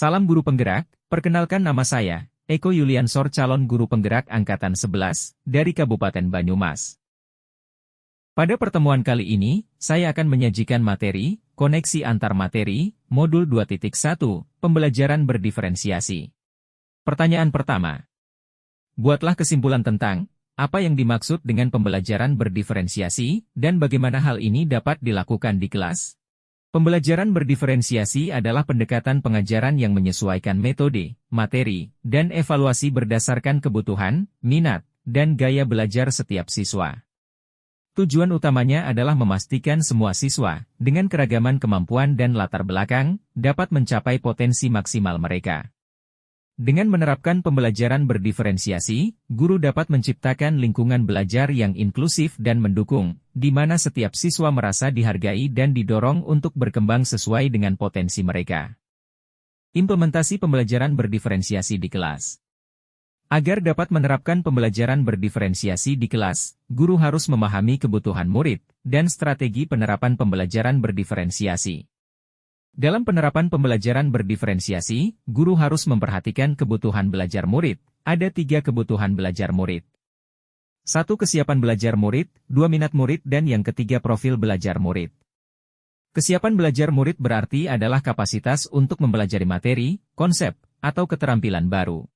Salam guru penggerak, perkenalkan nama saya, Eko Yuliansor calon guru penggerak Angkatan 11, dari Kabupaten Banyumas. Pada pertemuan kali ini, saya akan menyajikan materi, koneksi antar materi, modul 2.1, pembelajaran berdiferensiasi. Pertanyaan pertama. Buatlah kesimpulan tentang, apa yang dimaksud dengan pembelajaran berdiferensiasi, dan bagaimana hal ini dapat dilakukan di kelas? Pembelajaran berdiferensiasi adalah pendekatan pengajaran yang menyesuaikan metode, materi, dan evaluasi berdasarkan kebutuhan, minat, dan gaya belajar setiap siswa. Tujuan utamanya adalah memastikan semua siswa, dengan keragaman kemampuan dan latar belakang, dapat mencapai potensi maksimal mereka. Dengan menerapkan pembelajaran berdiferensiasi, guru dapat menciptakan lingkungan belajar yang inklusif dan mendukung, di mana setiap siswa merasa dihargai dan didorong untuk berkembang sesuai dengan potensi mereka. Implementasi pembelajaran berdiferensiasi di kelas. Agar dapat menerapkan pembelajaran berdiferensiasi di kelas, guru harus memahami kebutuhan murid dan strategi penerapan pembelajaran berdiferensiasi. Dalam penerapan pembelajaran berdiferensiasi, guru harus memperhatikan kebutuhan belajar murid. Ada 3 kebutuhan belajar murid. 1. Kesiapan belajar murid, 2. Minat murid, dan yang ketiga profil belajar murid. Kesiapan belajar murid berarti adalah kapasitas untuk mempelajari materi, konsep, atau keterampilan baru.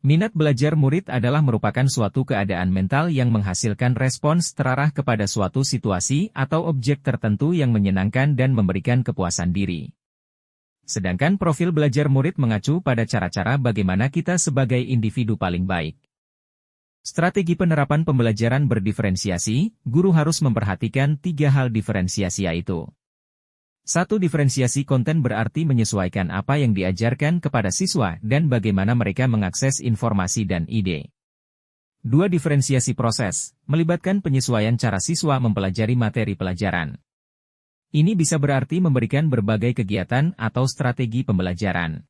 Minat belajar murid adalah merupakan suatu keadaan mental yang menghasilkan respons terarah kepada suatu situasi atau objek tertentu yang menyenangkan dan memberikan kepuasan diri. Sedangkan profil belajar murid mengacu pada cara-cara bagaimana kita sebagai individu paling baik. Strategi penerapan pembelajaran berdiferensiasi, guru harus memperhatikan 3 hal diferensiasi yaitu 1. Diferensiasi konten berarti menyesuaikan apa yang diajarkan kepada siswa dan bagaimana mereka mengakses informasi dan ide. 2. Diferensiasi proses, melibatkan penyesuaian cara siswa mempelajari materi pelajaran. Ini bisa berarti memberikan berbagai kegiatan atau strategi pembelajaran.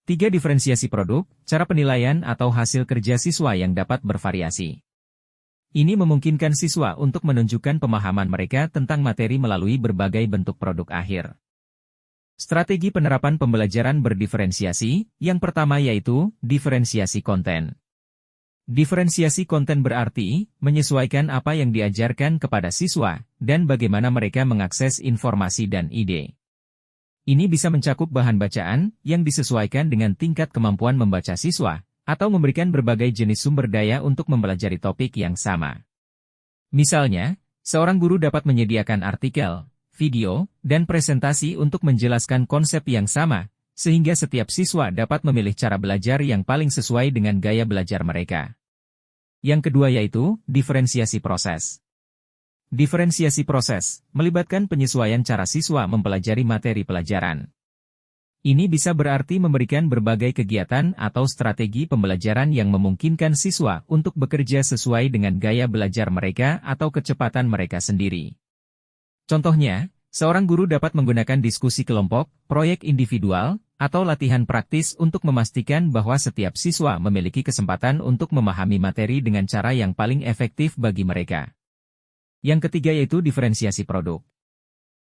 3. Diferensiasi produk, cara penilaian atau hasil kerja siswa yang dapat bervariasi. Ini memungkinkan siswa untuk menunjukkan pemahaman mereka tentang materi melalui berbagai bentuk produk akhir. Strategi penerapan pembelajaran berdiferensiasi, yang pertama yaitu, diferensiasi konten. Diferensiasi konten berarti, menyesuaikan apa yang diajarkan kepada siswa, dan bagaimana mereka mengakses informasi dan ide. Ini bisa mencakup bahan bacaan, yang disesuaikan dengan tingkat kemampuan membaca siswa, atau memberikan berbagai jenis sumber daya untuk mempelajari topik yang sama. Misalnya, seorang guru dapat menyediakan artikel, video, dan presentasi untuk menjelaskan konsep yang sama, sehingga setiap siswa dapat memilih cara belajar yang paling sesuai dengan gaya belajar mereka. Yang kedua yaitu, diferensiasi proses. Diferensiasi proses, melibatkan penyesuaian cara siswa mempelajari materi pelajaran. Ini bisa berarti memberikan berbagai kegiatan atau strategi pembelajaran yang memungkinkan siswa untuk bekerja sesuai dengan gaya belajar mereka atau kecepatan mereka sendiri. Contohnya, seorang guru dapat menggunakan diskusi kelompok, proyek individual, atau latihan praktis untuk memastikan bahwa setiap siswa memiliki kesempatan untuk memahami materi dengan cara yang paling efektif bagi mereka. Yang ketiga yaitu diferensiasi produk.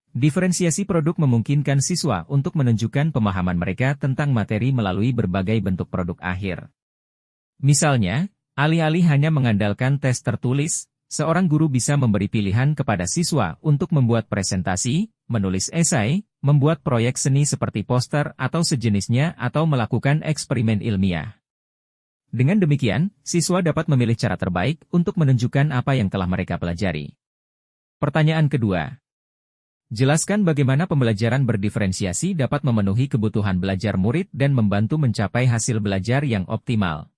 Diferensiasi produk memungkinkan siswa untuk menunjukkan pemahaman mereka tentang materi melalui berbagai bentuk produk akhir. Misalnya, alih-alih hanya mengandalkan tes tertulis, seorang guru bisa memberi pilihan kepada siswa untuk membuat presentasi, menulis esai, membuat proyek seni seperti poster atau sejenisnya atau melakukan eksperimen ilmiah. Dengan demikian, siswa dapat memilih cara terbaik untuk menunjukkan apa yang telah mereka pelajari. Pertanyaan kedua. Jelaskan bagaimana pembelajaran berdiferensiasi dapat memenuhi kebutuhan belajar murid dan membantu mencapai hasil belajar yang optimal.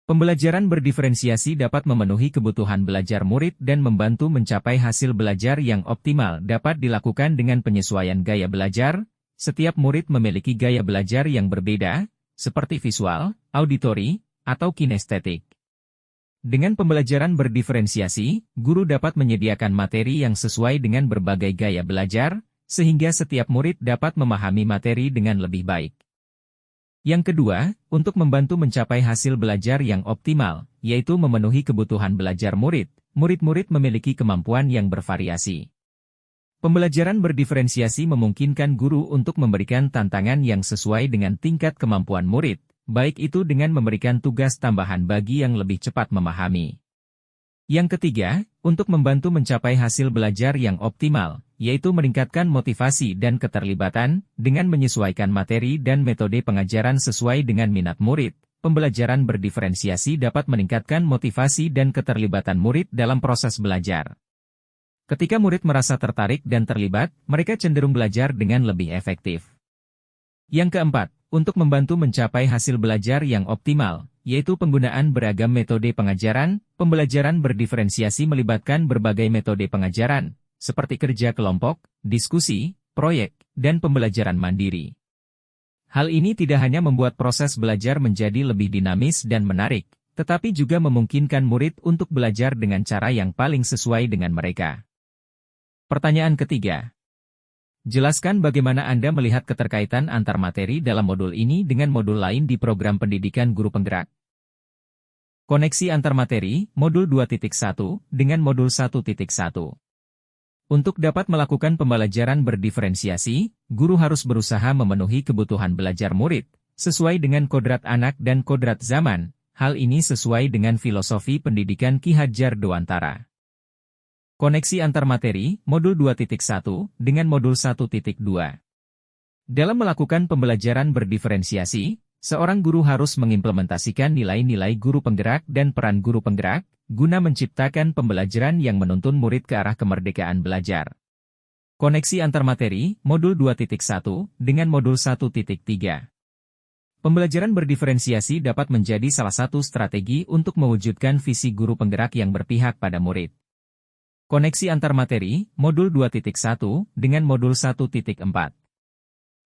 Pembelajaran berdiferensiasi dapat memenuhi kebutuhan belajar murid dan membantu mencapai hasil belajar yang optimal dapat dilakukan dengan penyesuaian gaya belajar. Setiap murid memiliki gaya belajar yang berbeda, seperti visual, auditori, atau kinestetik. Dengan pembelajaran berdiferensiasi, guru dapat menyediakan materi yang sesuai dengan berbagai gaya belajar, sehingga setiap murid dapat memahami materi dengan lebih baik. Yang kedua, untuk membantu mencapai hasil belajar yang optimal, yaitu memenuhi kebutuhan belajar murid, murid-murid memiliki kemampuan yang bervariasi. Pembelajaran berdiferensiasi memungkinkan guru untuk memberikan tantangan yang sesuai dengan tingkat kemampuan murid, baik itu dengan memberikan tugas tambahan bagi yang lebih cepat memahami. Yang ketiga, untuk membantu mencapai hasil belajar yang optimal, yaitu meningkatkan motivasi dan keterlibatan, dengan menyesuaikan materi dan metode pengajaran sesuai dengan minat murid. Pembelajaran berdiferensiasi dapat meningkatkan motivasi dan keterlibatan murid dalam proses belajar. Ketika murid merasa tertarik dan terlibat, mereka cenderung belajar dengan lebih efektif. Yang keempat, untuk membantu mencapai hasil belajar yang optimal, yaitu penggunaan beragam metode pengajaran. Pembelajaran berdiferensiasi melibatkan berbagai metode pengajaran, seperti kerja kelompok, diskusi, proyek, dan pembelajaran mandiri. Hal ini tidak hanya membuat proses belajar menjadi lebih dinamis dan menarik, tetapi juga memungkinkan murid untuk belajar dengan cara yang paling sesuai dengan mereka. Pertanyaan ketiga. Jelaskan bagaimana Anda melihat keterkaitan antar materi dalam modul ini dengan modul lain di program pendidikan guru penggerak. Koneksi antar materi, modul 2.1, dengan modul 1.1. Untuk dapat melakukan pembelajaran berdiferensiasi, guru harus berusaha memenuhi kebutuhan belajar murid, sesuai dengan kodrat anak dan kodrat zaman. Hal ini sesuai dengan filosofi pendidikan Ki Hadjar Dewantara. Koneksi antar materi, modul 2.1, dengan modul 1.2. Dalam melakukan pembelajaran berdiferensiasi, seorang guru harus mengimplementasikan nilai-nilai guru penggerak dan peran guru penggerak, guna menciptakan pembelajaran yang menuntun murid ke arah kemerdekaan belajar. Koneksi antar materi, modul 2.1, dengan modul 1.3. Pembelajaran berdiferensiasi dapat menjadi salah satu strategi untuk mewujudkan visi guru penggerak yang berpihak pada murid. Koneksi antar materi, modul 2.1, dengan modul 1.4.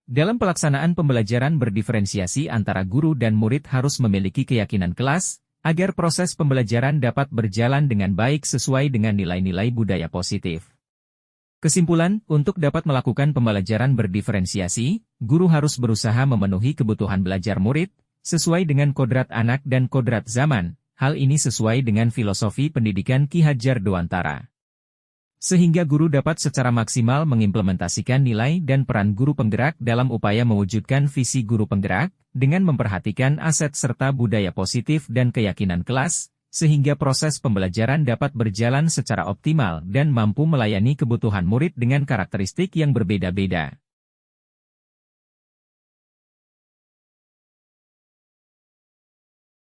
Dalam pelaksanaan pembelajaran berdiferensiasi antara guru dan murid harus memiliki keyakinan kelas, agar proses pembelajaran dapat berjalan dengan baik sesuai dengan nilai-nilai budaya positif. Kesimpulan, untuk dapat melakukan pembelajaran berdiferensiasi, guru harus berusaha memenuhi kebutuhan belajar murid, sesuai dengan kodrat anak dan kodrat zaman. Hal ini sesuai dengan filosofi pendidikan Ki Hadjar Dewantara. Sehingga guru dapat secara maksimal mengimplementasikan nilai dan peran guru penggerak dalam upaya mewujudkan visi guru penggerak, dengan memperhatikan aset serta budaya positif dan keyakinan kelas, sehingga proses pembelajaran dapat berjalan secara optimal dan mampu melayani kebutuhan murid dengan karakteristik yang berbeda-beda.